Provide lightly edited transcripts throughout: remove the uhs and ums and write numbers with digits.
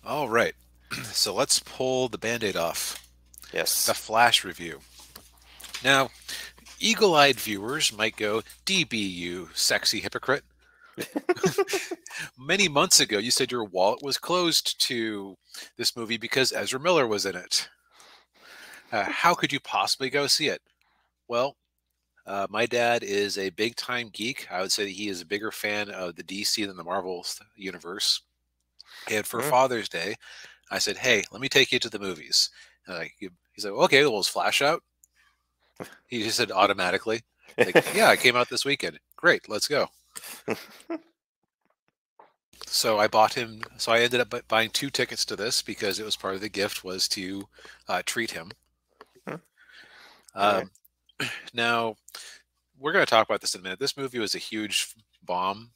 All right. So let's pull the Band-Aid off. The Yes. Flash review. Now, eagle-eyed viewers might go, DB, you sexy hypocrite. Many months ago, you said your wallet was closed to this movie because Ezra Miller was in it. How could you possibly go see it? Well, my dad is a big time geek. I would say that he is a bigger fan of the DC than the Marvel universe. And for Mm. Father's Day, I said, "Hey, let me take you to the movies." And he's like, "Okay, well, is Flash out?" He just said automatically, like, "Yeah, it came out this weekend. Great, let's go." So I bought him. So I ended up buying two tickets to this because it was part of the gift was to treat him. Okay. Um, now we're going to talk about this in a minute. This movie was a huge bomb,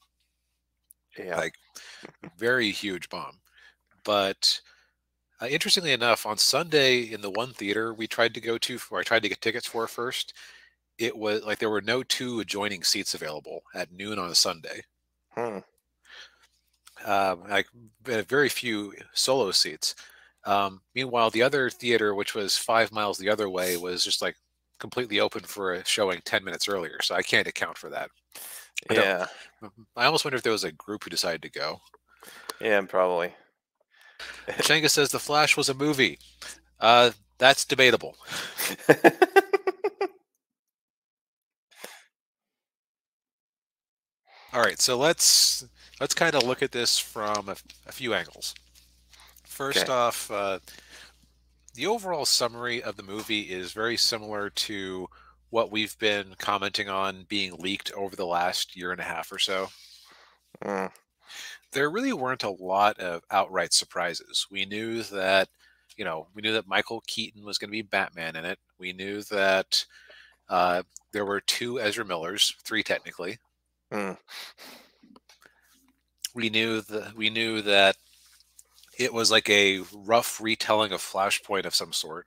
Yeah. like very huge bomb. But interestingly enough, on Sunday in the one theater we tried to go to, or I tried to get tickets for first, it was like there were no two adjoining seats available at noon on a Sunday. Hmm. Like very few solo seats. Meanwhile, the other theater, which was 5 miles the other way, was just like completely open for a showing 10 minutes earlier. So I can't account for that. I don't. Yeah. I almost wonder if there was a group who decided to go. Yeah, probably. Shenga says the Flash was a movie. That's debatable. All right, so let's kind of look at this from a few angles. First Okay. off, the overall summary of the movie is very similar to what we've been commenting on being leaked over the last year and a half or so. Mm. There really weren't a lot of outright surprises. We knew that Michael Keaton was going to be Batman in it. We knew that there were two Ezra Millers, three technically. Mm. We knew that it was like a rough retelling of Flashpoint of some sort,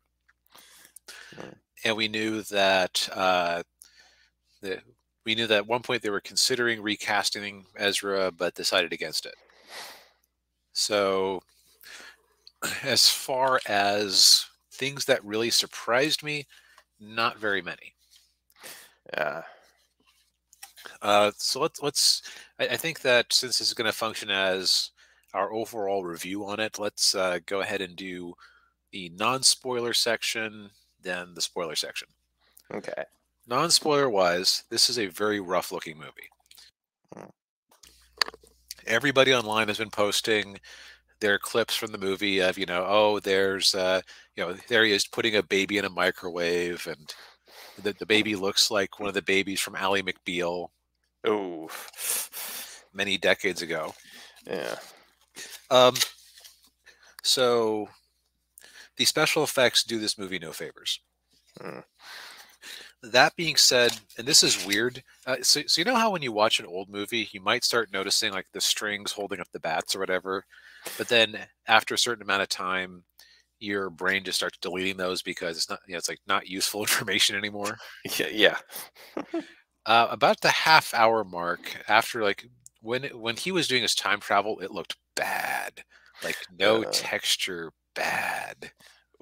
Mm. and that we knew that at one point they were considering recasting Ezra, but decided against it. So, as far as things that really surprised me, not very many. Yeah. So let's. I think that since this is going to function as our overall review on it, let's go ahead and do the non-spoiler section, then the spoiler section. Okay. Non-spoiler wise, this is a very rough-looking movie. Mm. Everybody online has been posting their clips from the movie of, oh, there he is putting a baby in a microwave, and the baby looks like one of the babies from Ally McBeal Oh. many decades ago. Yeah. Um, so the special effects do this movie no favors. Mm. That being said, and this is weird. So you know how when you watch an old movie, you might start noticing like the strings holding up the bats or whatever, but then after a certain amount of time, your brain just starts deleting those because it's not, it's like not useful information anymore. Yeah. Yeah. About the half hour mark, after like when he was doing his time travel, it looked bad, like no Uh. texture, bad.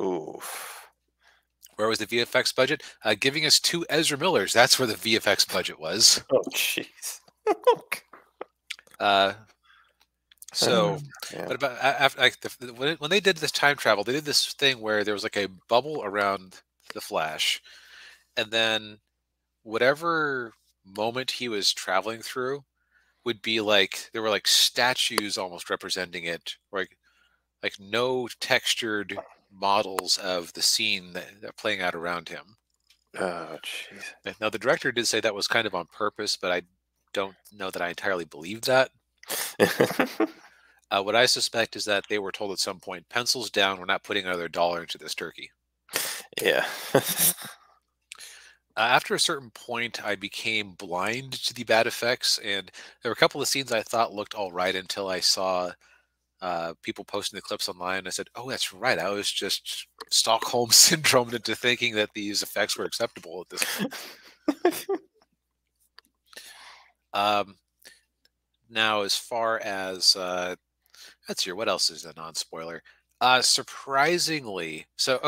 Oof. Where was the VFX budget? Giving us two Ezra Millers. That's where the VFX budget was. Oh, jeez. Uh, so, Yeah. but about after like when they did this time travel, they did this thing where there was like a bubble around the Flash, and then whatever moment he was traveling through would be like there were like statues almost representing it, or like no textured models of the scene that are playing out around him. Oh, jeez. Now the director did say that was kind of on purpose, but I don't know that I entirely believe that. What I suspect is that they were told at some point, pencils down, we're not putting another dollar into this turkey. Yeah. After a certain point, I became blind to the bad effects, and there were a couple of scenes I thought looked all right until I saw people posting the clips online. I said, "Oh, that's right. I was just Stockholm syndrome into thinking that these effects were acceptable at this point." Um, Now, as far as Let's hear what else is a non-spoiler. Surprisingly, so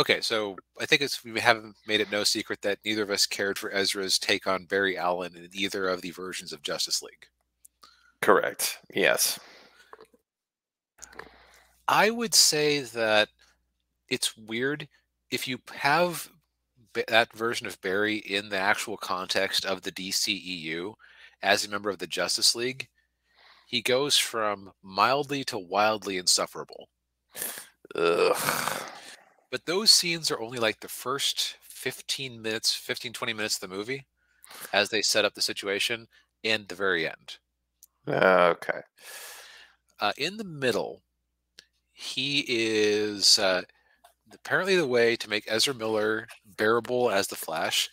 I think we haven't made it no secret that neither of us cared for Ezra's take on Barry Allen in either of the versions of Justice League. Correct. Yes. I would say that it's weird if you have that version of Barry in the actual context of the DCEU as a member of the Justice League. He goes from mildly to wildly insufferable. Ugh. But those scenes are only like the first 15 minutes, 15, 20 minutes of the movie as they set up the situation and the very end. Okay. In the middle, he is apparently the way to make Ezra Miller bearable as the Flash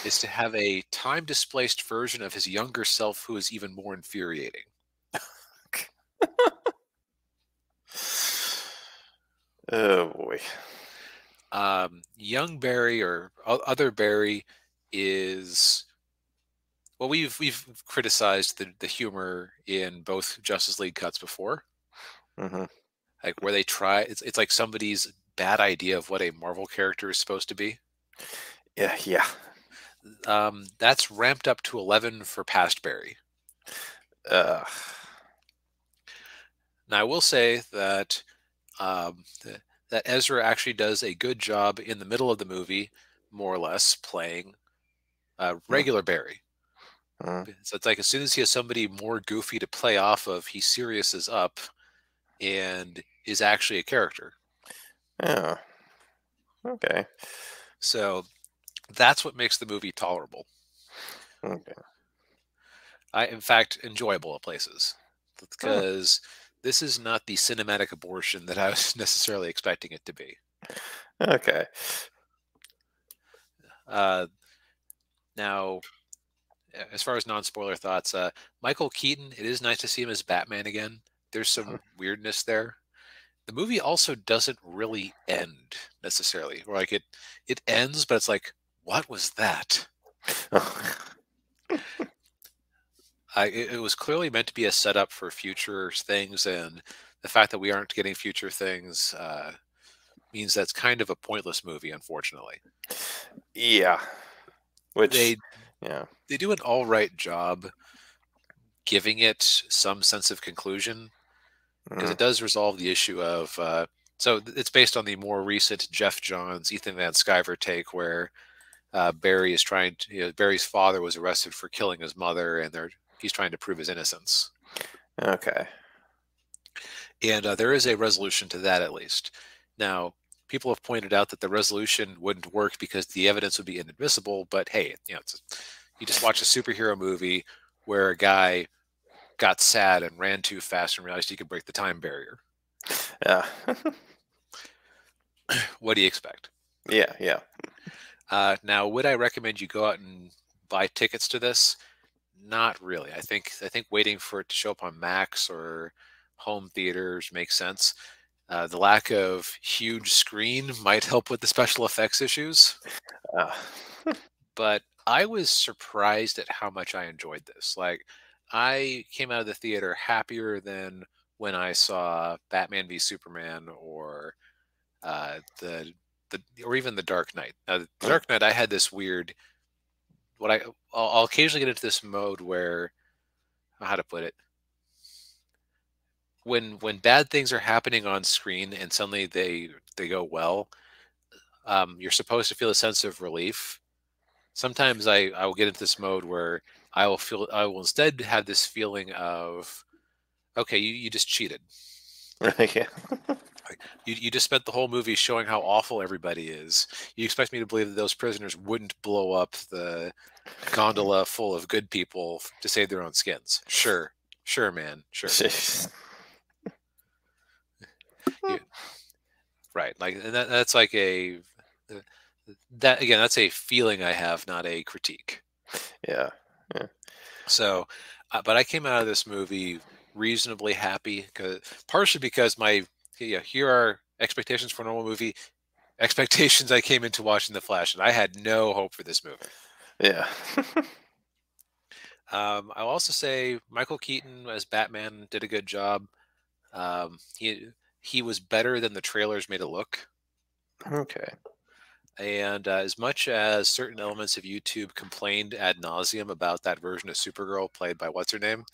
is to have a time displaced version of his younger self who is even more infuriating. Oh boy. Young Barry or other Barry is well, we've criticized the humor in both Justice League cuts before, Hmm. like where they try it's like somebody's bad idea of what a Marvel character is supposed to be. Yeah. Yeah. That's ramped up to 11 for past Barry. Uh, Now I will say that that Ezra actually does a good job in the middle of the movie, more or less playing regular Barry. mm, So it's like as soon as he has somebody more goofy to play off of, he seriouses up and is actually a character. yeah. Okay. So that's what makes the movie tolerable. Okay. In fact, enjoyable at places. Oh, Because this is not the cinematic abortion that I was necessarily expecting it to be. okay. Uh, Now, as far as non-spoiler thoughts, Michael Keaton, it is nice to see him as Batman again. There's some weirdness there. The movie also doesn't really end necessarily. Or like it ends, but it's like, what was that? It was clearly meant to be a setup for future things, and the fact that we aren't getting future things means that's kind of a pointless movie, unfortunately. Yeah. Which, They yeah. they do an all right job giving it some sense of conclusion because Mm, it does resolve the issue of. It's based on the more recent Jeff Johns, Ethan Van Sciver take, where Barry is trying to. Barry's father was arrested for killing his mother, and he's trying to prove his innocence. okay. And there is a resolution to that, at least. Now, people have pointed out that the resolution wouldn't work because the evidence would be inadmissible. But hey, you just watch a superhero movie where a guy got sad and ran too fast and realized he could break the time barrier. Yeah. What do you expect? Yeah. Yeah. Now, would I recommend you go out and buy tickets to this? Not really. I think waiting for it to show up on Max or home theaters makes sense. The lack of huge screen might help with the special effects issues, Uh, but I was surprised at how much I enjoyed this. Like, I came out of the theater happier than when I saw Batman v Superman or the or even the Dark Knight. Now, the mm, Dark Knight, I had this weird. What I'll occasionally get into this mode where how to put it when bad things are happening on screen and suddenly they go well, you're supposed to feel a sense of relief. Sometimes I will get into this mode where I will instead have this feeling of okay, you just cheated. yeah. Like, you just spent the whole movie showing how awful everybody is. You expect me to believe that those prisoners wouldn't blow up the gondola full of good people to save their own skins? Sure, sure, man, sure. Jeez. You, right, like and that's like uh, that again. That's a feeling I have, not a critique. Yeah. Yeah. So, but I came out of this movie reasonably happy, partially because here are expectations for a normal movie, expectations I came into watching The Flash, and I had no hope for this movie. Yeah. I'll also say Michael Keaton as Batman did a good job. He was better than the trailers made it look. Okay. And as much as certain elements of YouTube complained ad nauseum about that version of Supergirl played by what's her name,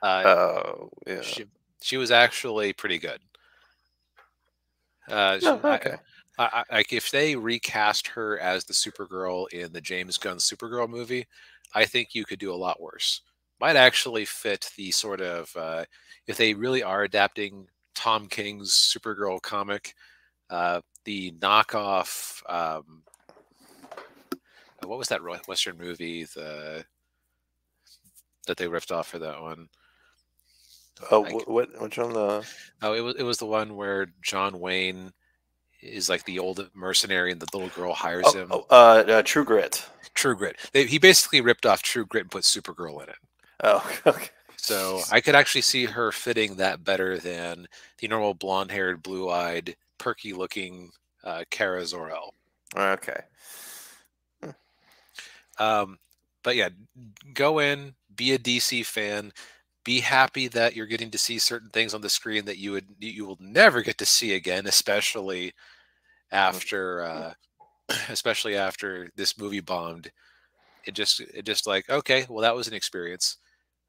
uh, Oh, yeah. she she was actually pretty good. No, okay. Like if they recast her as the Supergirl in the James Gunn Supergirl movie, I think you could do a lot worse. Might actually fit the sort of if they really are adapting Tom King's Supergirl comic, the knockoff. What was that Western movie that they ripped off for that one? Oh, Like, which one? The oh, it was the one where John Wayne is like the old mercenary and the little girl hires him. True Grit. True Grit. He basically ripped off True Grit and put Supergirl in it. Oh, okay. So I could actually see her fitting that better than the normal blonde-haired, blue-eyed, perky-looking Kara Zor-El. Okay. Um, but yeah, go in, be a DC fan, be happy that you're getting to see certain things on the screen that you will never get to see again, after especially after this movie bombed. It just like, okay, well, that was an experience.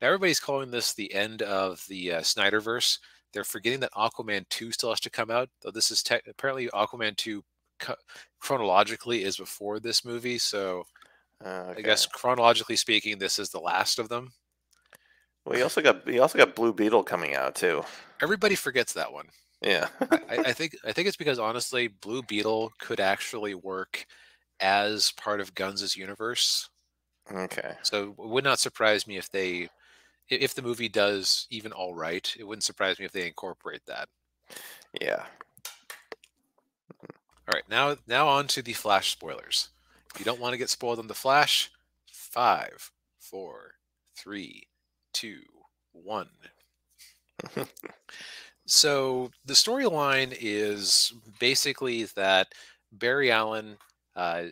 Now everybody's calling this the end of the Snyderverse. They're forgetting that Aquaman 2 still has to come out, though this is apparently Aquaman 2 chronologically is before this movie, so I Okay. guess chronologically speaking, this is the last of them. Well, you also got Blue Beetle coming out too. Everybody forgets that one. Yeah. I think it's because honestly, Blue Beetle could actually work as part of Guns' universe. Okay. So it would not surprise me if the movie does even all right. It wouldn't surprise me if they incorporate that. Yeah. All right, now on to the Flash spoilers. If you don't want to get spoiled on the Flash, 5, 4, 3, 2, 1. So the storyline is basically that Barry Allen,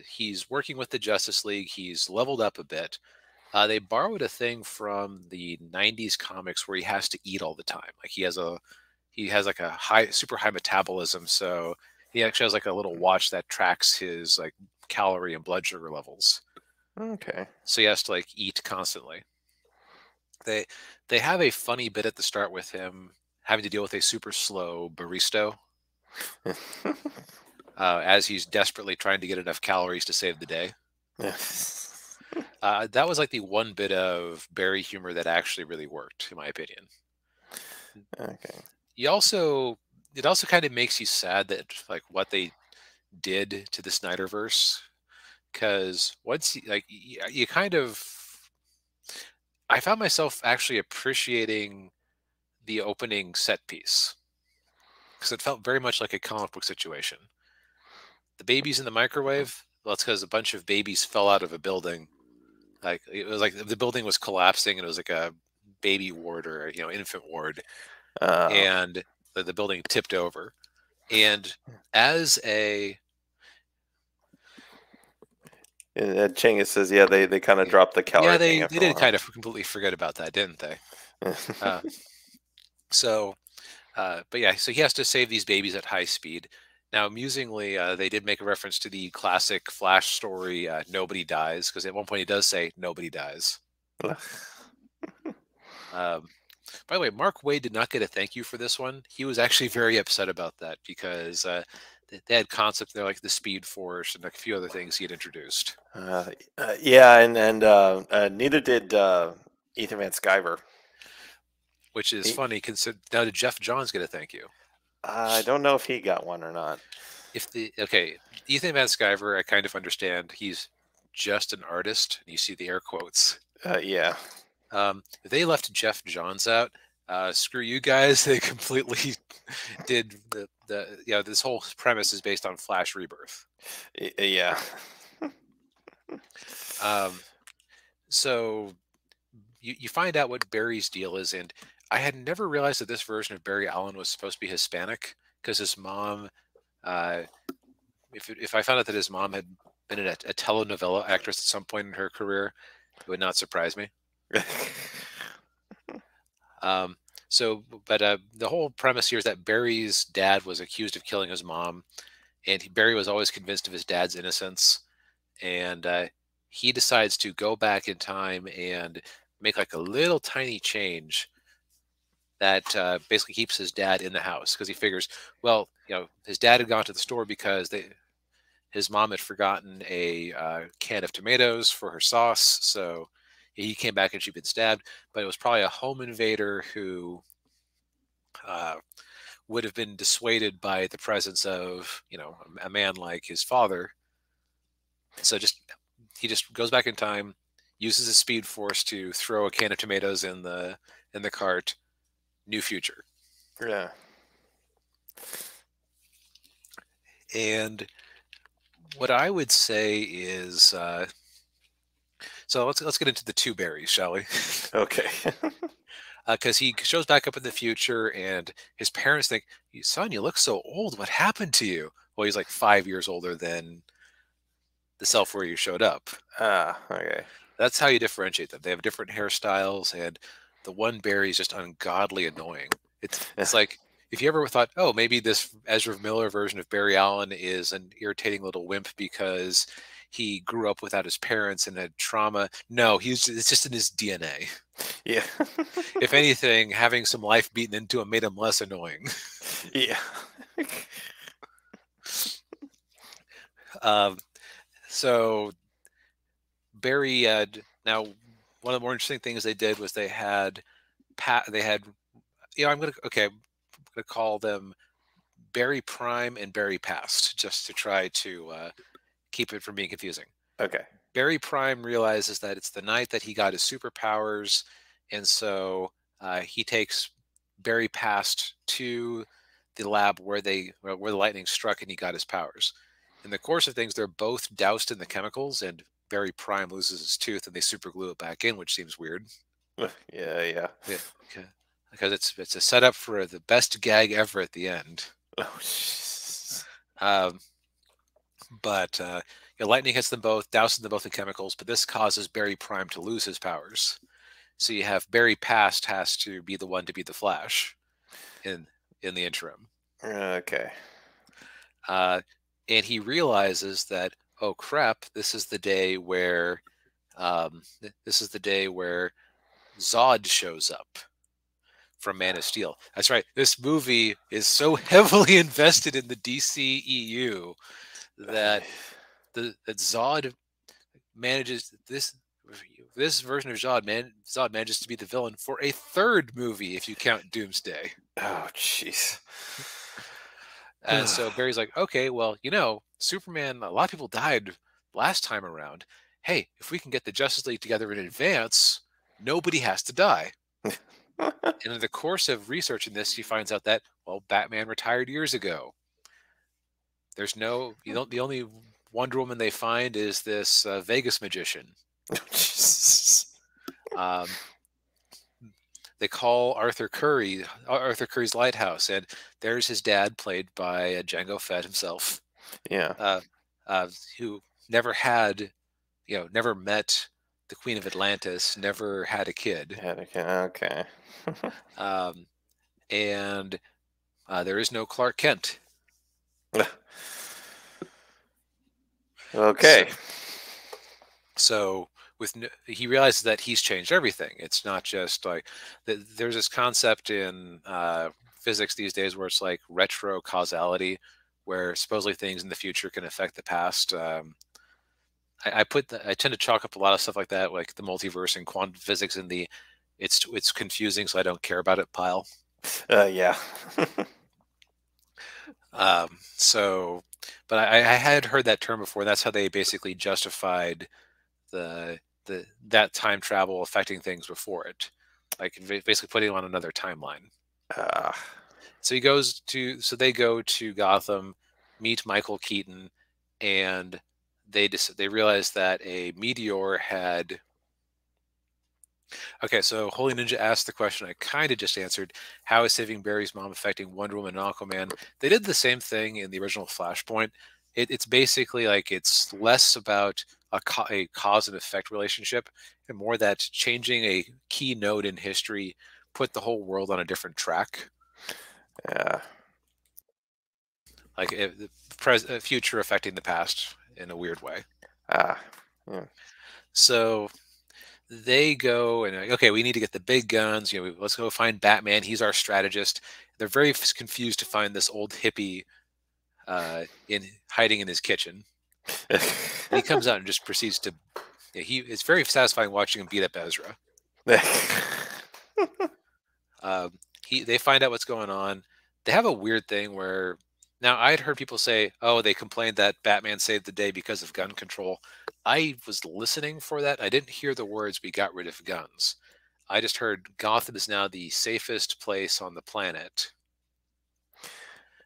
he's working with the Justice League. He's leveled up a bit. They borrowed a thing from the '90s comics where he has to eat all the time. Like he has like a super high metabolism, so he actually has like a little watch that tracks his like calorie and blood sugar levels. Okay. So he has to like eat constantly. They they have a funny bit at the start with him having to deal with a super slow barista as he's desperately trying to get enough calories to save the day. That was like the one bit of Barry humor that actually really worked, in my opinion. Okay. You also It also kind of makes you sad that like what they did to the Snyderverse, because once you kind of I found myself actually appreciating the opening set piece because it felt very much like a comic book situation. The babies in the microwave, well, it's because a bunch of babies fell out of a building. Like it was like the building was collapsing and it was like a baby ward or infant ward, Uh, and the building tipped over. And as a and Chang says, yeah, they kind of dropped the yeah, calorie thing they after a did while. kind of completely forget about that, didn't they? Uh, so, but yeah, so he has to save these babies at high speed. Now, amusingly, they did make a reference to the classic Flash story, "Nobody Dies," because at one point he does say "Nobody dies." Um, by the way, Mark Waid did not get a thank you for this one. He was actually very upset about that because they had concepts there like the Speed Force and like a few other things he had introduced, Yeah, and neither did Ethan Van Sciver. which is He, funny. Now, did Jeff Johns get a thank you? I don't know if he got one or not. If the Okay, Ethan Van Sciver, I kind of understand. He's just an artist. And you see the air quotes. Yeah. If they left Jeff Johns out, screw you guys. They completely did this whole premise is based on Flash Rebirth. Yeah. Um, so you find out what Barry's deal is, and I had never realized that this version of Barry Allen was supposed to be Hispanic because his mom. Uh, if I found out that his mom had been a telenovela actress at some point in her career, it would not surprise me. Um, But the whole premise here is that Barry's dad was accused of killing his mom, and Barry was always convinced of his dad's innocence, and he decides to go back in time and make like a little tiny change that basically keeps his dad in the house because he figures, well, his dad had gone to the store because his mom had forgotten a can of tomatoes for her sauce, so he came back and she'd been stabbed. But it was probably a home invader who uh, would have been dissuaded by the presence of a man like his father. So he just goes back in time, uses his speed force to throw a can of tomatoes in the cart. New future. Yeah. And what I would say is, so let's get into the two berries, shall we? Okay. Because he shows back up in the future, and his parents think, "Son, you look so old. What happened to you?" Well, he's like 5 years older than the self where you showed up. Okay. That's how you differentiate them. They have different hairstyles, and the one berry is just ungodly annoying. It's like if you ever thought, oh, maybe this Ezra Miller version of Barry Allen is an irritating little wimp because he grew up without his parents and had trauma. No, it's just in his DNA. Yeah. If anything, having some life beaten into him made him less annoying. Yeah. So Barry had now one of the more interesting things they did was they had I'm gonna call them Barry Prime and Barry Past just to try to keep it from being confusing. Okay. Barry Prime realizes that it's the night that he got his superpowers, and so he takes Barry Past to the lab where the lightning struck and he got his powers. In the course of things, they're both doused in the chemicals, and Barry Prime loses his tooth, and they super glue it back in, which seems weird. Yeah. Yeah, because it's a setup for the best gag ever at the end. Oh. Um, but lightning hits them both, douses them both in chemicals, but this causes Barry Prime to lose his powers. So you have Barry Past has to be the one to beat the Flash in the interim. Okay. And he realizes that, oh crap, this is the day where Zod shows up from Man of Steel. That's right. This movie is so heavily invested in the DCEU that that Zod manages this version of Zod manages to be the villain for a third movie if you count Doomsday. Oh, jeez. And so Barry's like, okay, well, Superman, a lot of people died last time around. Hey, if we can get the Justice League together in advance, nobody has to die. And in the course of researching this, he finds out that, well, Batman retired years ago. There's the only Wonder Woman they find is this Vegas magician. They call Arthur Curry's lighthouse, and there's his dad, played by Django Fett himself. Yeah. Who never never met the Queen of Atlantis, never had a kid. Okay. And there is no Clark Kent. Okay. So he realizes that he's changed everything. It's not just like there's this concept in physics these days where it's like retro causality, where supposedly things in the future can affect the past. I tend to chalk up a lot of stuff like that, like the multiverse and quantum physics in the it's confusing, so I don't care about it pile. Yeah. But I had heard that term before. That's how they basically justified that time travel affecting things before it, like basically putting it on another timeline. So they go to Gotham, meet Michael Keaton, and they realize that a meteor had. Okay, so Holy Ninja asked the question I kind of just answered. How is saving Barry's mom affecting Wonder Woman and Aquaman? They did the same thing in the original Flashpoint. It's basically like it's less about a cause and effect relationship and more that changing a key node in history put the whole world on a different track. Yeah. Like the future affecting the past in a weird way. Ah. Yeah. So they go and like, okay, we need to get the big guns. Let's go find Batman. He's our strategist. They're very confused to find this old hippie in hiding in his kitchen, and he comes out and just proceeds to. It's very satisfying watching him beat up Ezra. They find out what's going on. They have a weird thing where now I had heard people say, "Oh, they complained that Batman saved the day because of gun control." I was listening for that. I didn't hear the words "we got rid of guns." I just heard Gotham is now the safest place on the planet.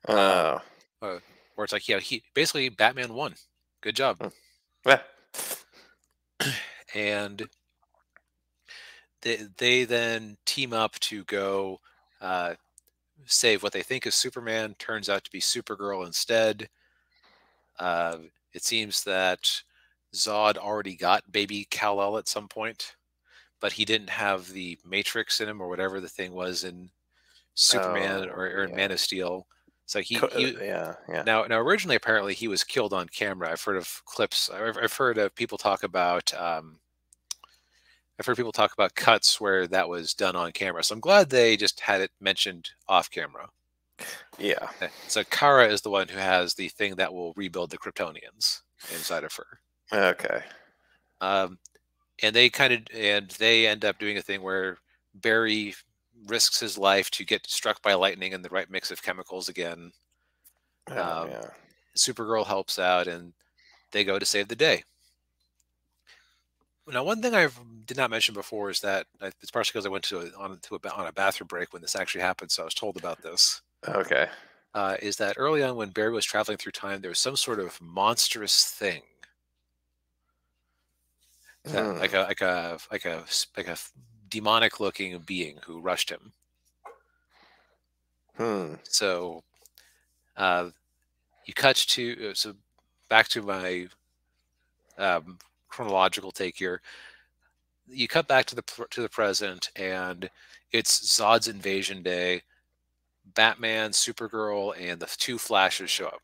Um, Oh. where it's like, yeah, he basically Batman won. Good job. Yeah. And they then team up to go uh, save what they think is Superman. Turns out to be Supergirl instead. Uh, it seems that Zod already got baby Kal-El at some point, but he didn't have the Matrix in him or whatever the thing was in Superman Oh, or in Man yeah. of Steel. So he Yeah, yeah. now originally apparently he was killed on camera. I've heard of clips. I've heard of people talk about. I've heard people talk about cuts where that was done on camera. So I'm glad they just had it mentioned off camera. Yeah. So Kara is the one who has the thing that will rebuild the Kryptonians inside of her. Okay. Um, and they end up doing a thing where Barry risks his life to get struck by lightning and the right mix of chemicals again. Oh, Um, yeah. Supergirl helps out, and they go to save the day. Now, one thing I did not mention before is that it's partially because I went on a bathroom break when this actually happened, so I was told about this. Okay. Is that early on when Barry was traveling through time, there was some sort of monstrous thing that Hmm. like a demonic looking being who rushed him. Hmm. So uh, you cut to so back to my chronological take here. You cut back to the present, and it's Zod's invasion day. Batman, Supergirl, and the two Flashes show up.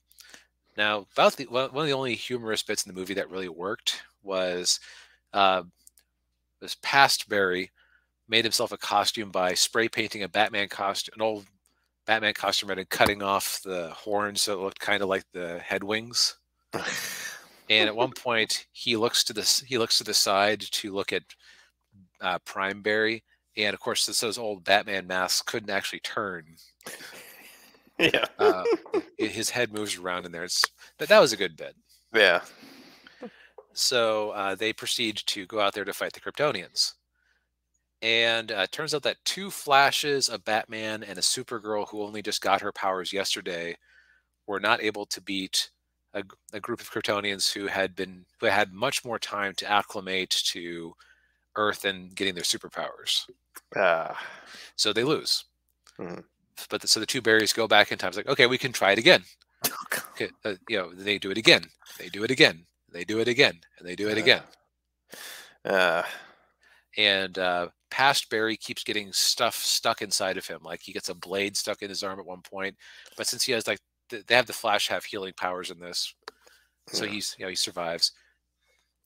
Now, one of the only humorous bits in the movie that really worked uh, was past Barry made himself a costume by spray painting an old Batman costume, and cutting off the horns so it looked kind of like the head wings. And at one point, he looks to the side to look at Prime Barry, and of course, those old Batman masks couldn't actually turn. Yeah. Uh, his head moves around in there. But that was a good bit. Yeah. So they proceed to go out there to fight the Kryptonians. And it turns out that two Flashes, a Batman, and a Supergirl who only just got her powers yesterday were not able to beat a group of Kryptonians who had much more time to acclimate to Earth and getting their superpowers. Ah. So they lose. Mhm. But so the two Barrys go back in time. It's like, okay, we can try it again. Okay, they do it again. They do it again. They do it again, and they do it again. Ah. And past Barry keeps getting stuff stuck inside of him. Like he gets a blade stuck in his arm at one point. But since he has they have the Flash have healing powers in this, so Yeah. he survives.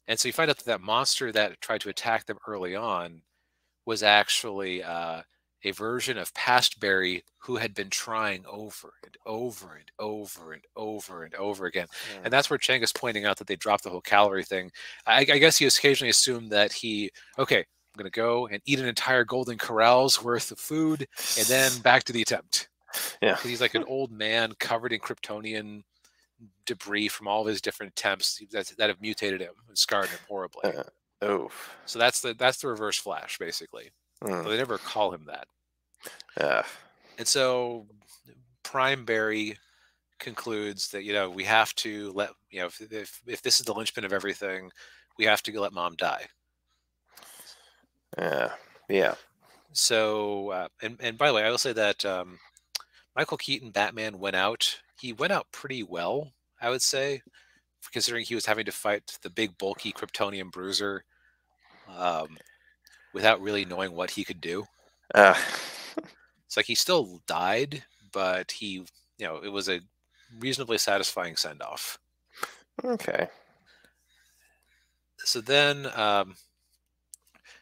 And so you find out that monster that tried to attack them early on was actually a version of past Barry who had been trying over and over and over and over and over again. And that's where Chang is pointing out that they dropped the whole calorie thing. I guess he occasionally assumed that okay, I'm going to go and eat an entire Golden Corral's worth of food and then back to the attempt. Yeah. Because he's like an old man covered in Kryptonian debris from all of his different attempts that have mutated him and scarred him horribly. Oof. So that's the Reverse Flash, basically. Mm. But they never call him that. Yeah. And so Prime Barry concludes that we have to let if this is the linchpin of everything, we have to let Mom die. Yeah. Yeah. So and by the way, I will say that Michael Keaton Batman went out. He went out pretty well, I would say, considering he was having to fight the big bulky Kryptonian bruiser without really knowing what he could do. Uh, It's like he still died, but it was a reasonably satisfying send off. okay. So then,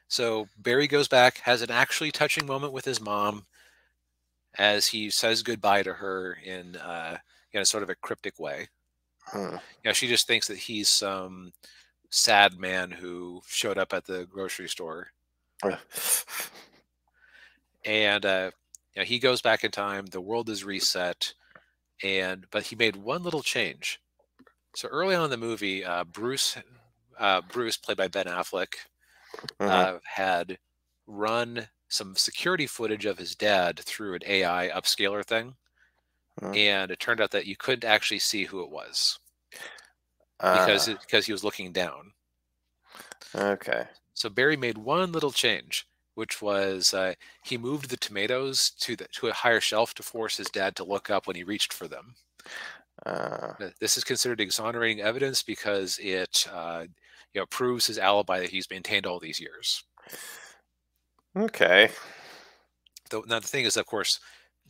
so Barry goes back, has an actually touching moment with his mom as he says goodbye to her in sort of a cryptic way. Hmm. She just thinks that he's some sad man who showed up at the grocery store, Uh, and he goes back in time. The world is reset, but he made one little change. So early on in the movie, Bruce, played by Ben Affleck, mhm, had run some security footage of his dad through an AI upscaler thing, mhm. and it turned out that you couldn't actually see who it was Uh, because he was looking down. okay. So Barry made one little change, which was he moved the tomatoes to a higher shelf to force his dad to look up when he reached for them. Uh, This is considered exonerating evidence because it proves his alibi that he's maintained all these years. okay. Now the thing is, of course,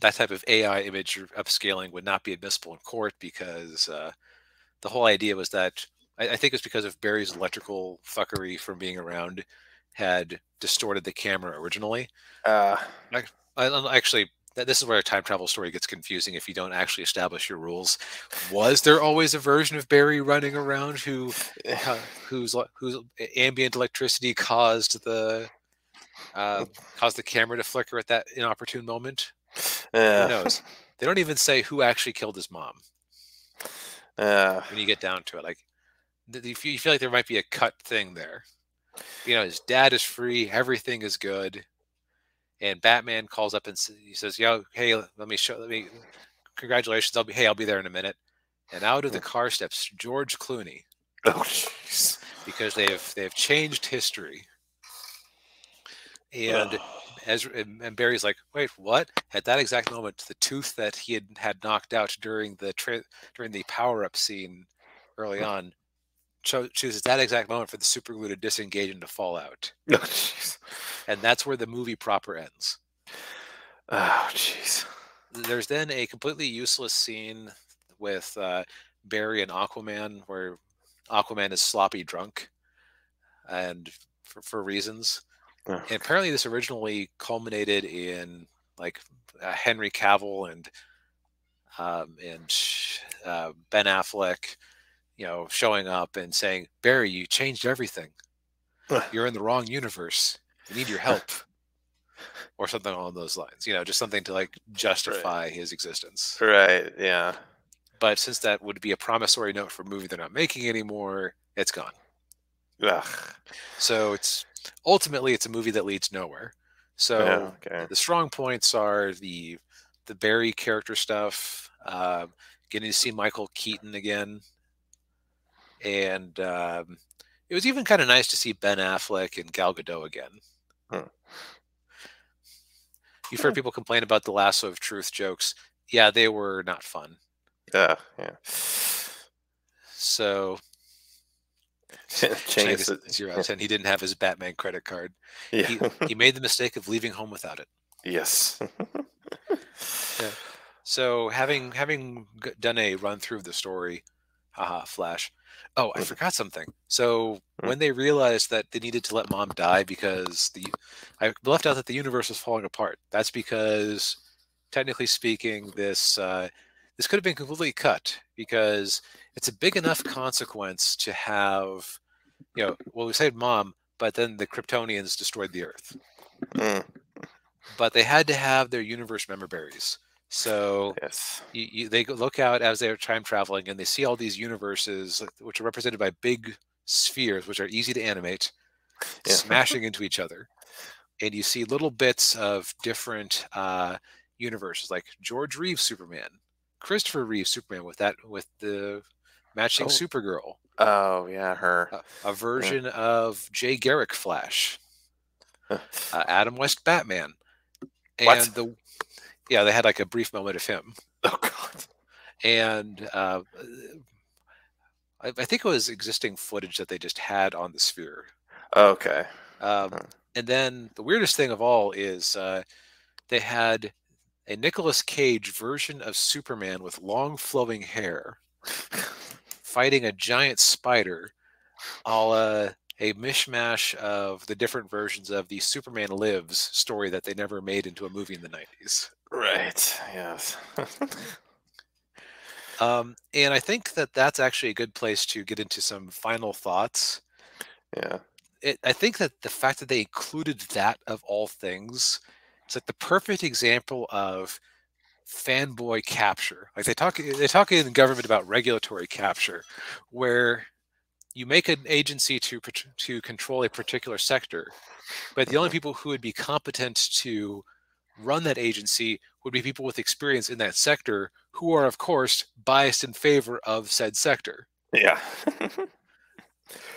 that type of AI image upscaling would not be admissible in court because the whole idea was that I think it's because of Barry's electrical fuckery from being around had distorted the camera originally. Uh, Like, actually, this is where a time travel story gets confusing if you don't actually establish your rules. Was there always a version of Barry running around whose ambient electricity caused the camera to flicker at that inopportune moment? Who uh, knows? They don't even say who actually killed his mom uh, when you get down to it. Like, you feel like there might be a cut thing there. His dad is free, everything is good, and Batman calls up and he says, "Yo, hey, congratulations. I'll be there in a minute." And out of the car steps George Clooney oh, jeez. because they've changed history. And Ugh. and Barry's like, "Wait, what?" At that exact moment, the tooth that he had knocked out during the power up scene early on chooses that exact moment for the super glue to disengage and to fall out. Oh, jeez. And that's where the movie proper ends. Oh, jeez. There's then a completely useless scene with Barry and Aquaman where Aquaman is sloppy drunk and for reasons. Uh, And apparently, this originally culminated in like Henry Cavill and Ben Affleck, showing up and saying, "Barry, you changed everything. You're in the wrong universe. We need your help," or something along those lines. Just something to like right. justify his existence. Right. Yeah. But since that would be a promissory note for a movie they're not making anymore, it's gone. Ugh. So it's a movie that leads nowhere. Yeah. So Okay. the strong points are the Barry character stuff, getting to see Michael Keaton again, and it was even kind of nice to see Ben Affleck and Gal Gadot again. Hmm. You've heard people complain about the lasso of truth jokes. Yeah, they were not fun. Yeah. Yeah. So Chang Chang is is it? 0 out of 10. He didn't have his Batman credit card. Yeah. He made the mistake of leaving home without it. Yes. Yeah. So having done a run through of the story, haha, Flash. Oh, I forgot something. So when they realized that they needed to let Mom die because I left out that the universe was falling apart. That's because, technically speaking, this could have been completely cut because it's a big enough consequence to have, well, we saved Mom, but then the Kryptonians destroyed the Earth. Mm, But they had to have their universe member berries. So yes. they look out as they're time traveling and they see all these universes, which are represented by big spheres, which are easy to animate, Yeah. smashing into each other. And you see little bits of different universes, like George Reeves Superman, Christopher Reeves Superman with the matching Oh. Supergirl, Oh yeah. Her. a Yeah. version of Jay Garrick Flash, Uh, Adam West Batman, what? and they had like a brief moment of him. Oh God. And I think it was existing footage that they just had on the sphere. Okay. Um, Huh. And then the weirdest thing of all is they had a Nicolas Cage version of Superman with long flowing hair fighting a giant spider, a la a mishmash of the different versions of the Superman Lives story that they never made into a movie in the 90s. Right. Yes. And I think that that's actually a good place to get into some final thoughts. Yeah. I think that the fact that they included that of all things, it's like the perfect example of fanboy capture. Like they talk in government about regulatory capture, where you make an agency to control a particular sector, but the only Hmm. people who would be competent to run that agency would be people with experience in that sector who are of course biased in favor of said sector. Yeah.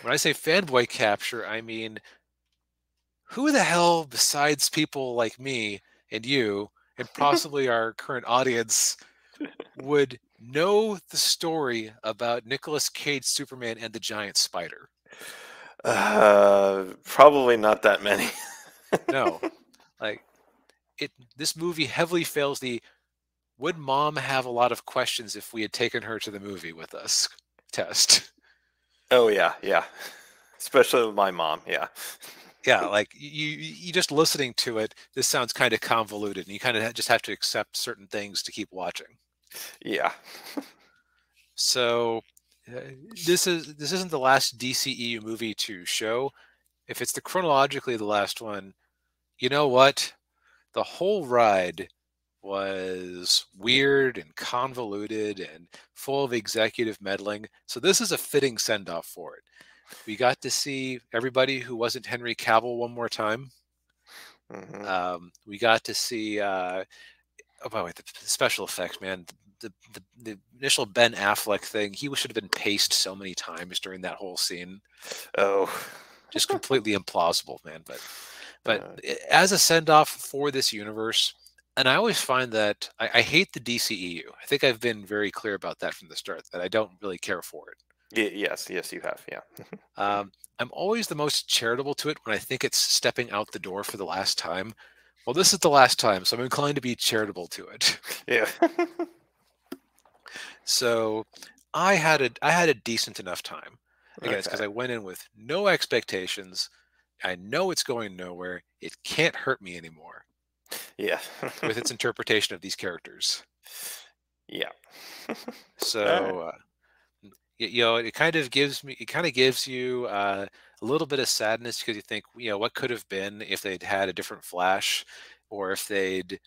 When I say fanboy capture, I mean who the hell besides people like me and you and possibly our current audience would know the story about Nicolas Cage Superman and the giant spider? Probably not that many. No. Like this movie heavily fails the would mom have a lot of questions if we had taken her to the movie with us test. Oh yeah, yeah. Especially with my mom. Yeah. Yeah, like you just listening to it, this sounds kind of convoluted and you kind of just have to accept certain things to keep watching. Yeah. So uh, this isn't the last DCEU movie to show. If it's the chronologically the last one, you know what? The whole ride was weird and convoluted and full of executive meddling. So this is a fitting send off for it. We got to see everybody who wasn't Henry Cavill one more time. Hmm. We got to see oh by the way, the special effects, man. The initial Ben Affleck thing, he should have been paced so many times during that whole scene. Oh. Just completely implausible, man. But Uh, as a send off for this universe, and I always find that I hate the DCEU. I think I've been very clear about that from the start that I don't really care for it. yes, yes, you have. Yeah. Um, I'm always the most charitable to it when I think it's stepping out the door for the last time. Well, this is the last time, so I'm inclined to be charitable to it. Yeah. So I had a decent enough time. Again, it's because Okay. I went in with no expectations. I know it's going nowhere. It can't hurt me anymore Yeah. with its interpretation of these characters. Yeah. All right. So it kind of gives you a little bit of sadness because you think, what could have been if they'd had a different Flash, or if they'd,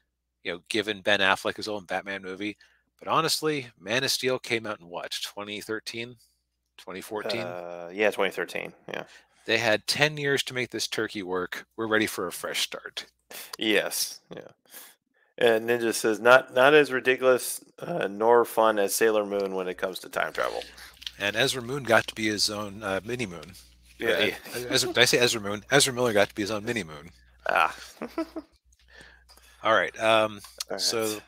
given Ben Affleck his own Batman movie. But honestly, Man of Steel came out in what, 2013, 2014? Yeah, 2013. Yeah. They had 10 years to make this turkey work. We're ready for a fresh start. Yes. Yeah. And Ninja says not as ridiculous nor fun as Sailor Moon when it comes to time travel. And Ezra Moon got to be his own mini moon. Yeah. Yeah. Did I say Ezra Moon? Ezra Miller got to be his own mini moon. Ah. All right. All right. So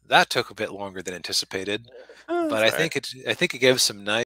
that took a bit longer than anticipated, but That's all right. I think it gave some nice